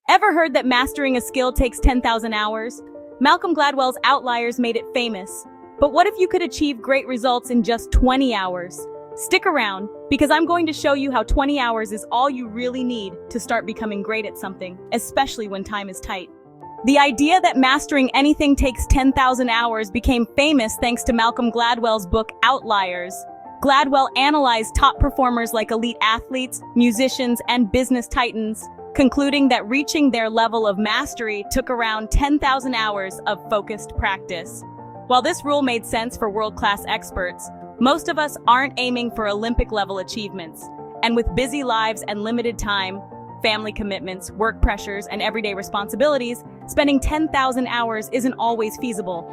Ever heard that mastering a skill takes 10,000 hours? Malcolm Gladwell's Outliers made it famous. But what if you could achieve great results in just 20 hours? Stick around, because I'm going to show you how 20 hours is all you really need to start becoming great at something, especially when time is tight. The idea that mastering anything takes 10,000 hours became famous thanks to Malcolm Gladwell's book Outliers. Gladwell analyzed top performers like elite athletes, musicians, and business titans, concluding that reaching their level of mastery took around 10,000 hours of focused practice. While this rule made sense for world-class experts, most of us aren't aiming for Olympic-level achievements. And with busy lives and limited time, family commitments, work pressures, and everyday responsibilities, spending 10,000 hours isn't always feasible.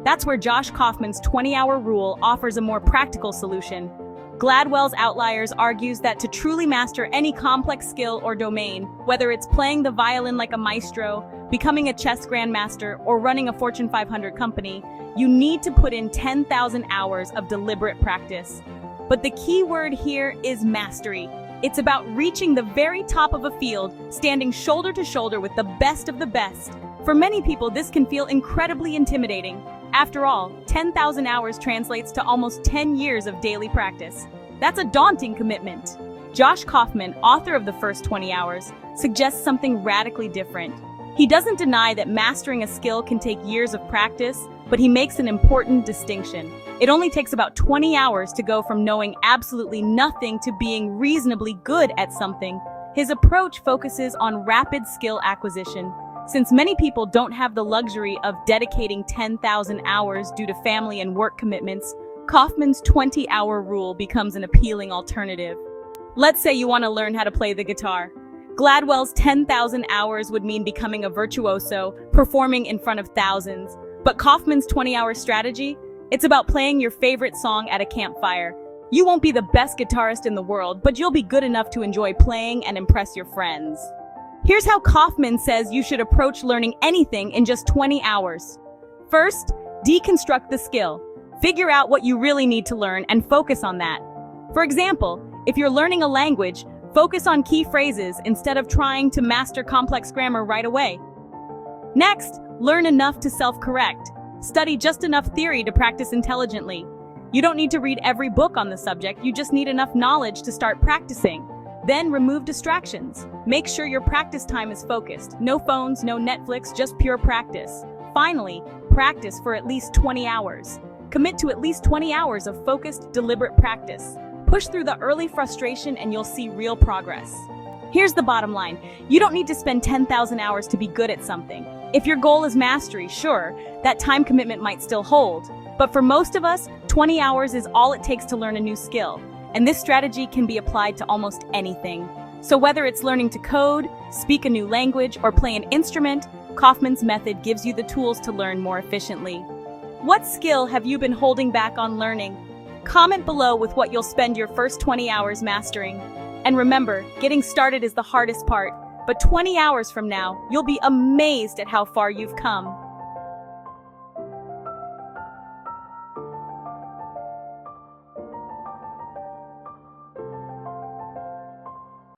That's where Josh Kaufman's 20-hour rule offers a more practical solution. Gladwell's Outliers argues that to truly master any complex skill or domain, whether it's playing the violin like a maestro, becoming a chess grandmaster, or running a Fortune 500 company, you need to put in 10,000 hours of deliberate practice. But the key word here is mastery. It's about reaching the very top of a field, standing shoulder to shoulder with the best of the best. For many people, this can feel incredibly intimidating. After all, 10,000 hours translates to almost 10 years of daily practice. That's a daunting commitment. Josh Kaufman, author of The First 20 Hours, suggests something radically different. He doesn't deny that mastering a skill can take years of practice, but he makes an important distinction. It only takes about 20 hours to go from knowing absolutely nothing to being reasonably good at something. His approach focuses on rapid skill acquisition. Since many people don't have the luxury of dedicating 10,000 hours due to family and work commitments, Kaufman's 20-hour rule becomes an appealing alternative. Let's say you want to learn how to play the guitar. Gladwell's 10,000 hours would mean becoming a virtuoso, performing in front of thousands. But Kaufman's 20-hour strategy? It's about playing your favorite song at a campfire. You won't be the best guitarist in the world, but you'll be good enough to enjoy playing and impress your friends. Here's how Kaufman says you should approach learning anything in just 20 hours. First, deconstruct the skill. Figure out what you really need to learn and focus on that. For example, if you're learning a language, focus on key phrases instead of trying to master complex grammar right away. Next, learn enough to self-correct. Study just enough theory to practice intelligently. You don't need to read every book on the subject, you just need enough knowledge to start practicing. Then remove distractions. Make sure your practice time is focused. No phones, no Netflix, just pure practice. Finally, practice for at least 20 hours. Commit to at least 20 hours of focused, deliberate practice. Push through the early frustration and you'll see real progress. Here's the bottom line. You don't need to spend 10,000 hours to be good at something. If your goal is mastery, sure, that time commitment might still hold. But for most of us, 20 hours is all it takes to learn a new skill. And this strategy can be applied to almost anything. So whether it's learning to code, speak a new language, or play an instrument, Kaufman's method gives you the tools to learn more efficiently. What skill have you been holding back on learning? Comment below with what you'll spend your first 20 hours mastering. And remember, getting started is the hardest part, but 20 hours from now, you'll be amazed at how far you've come.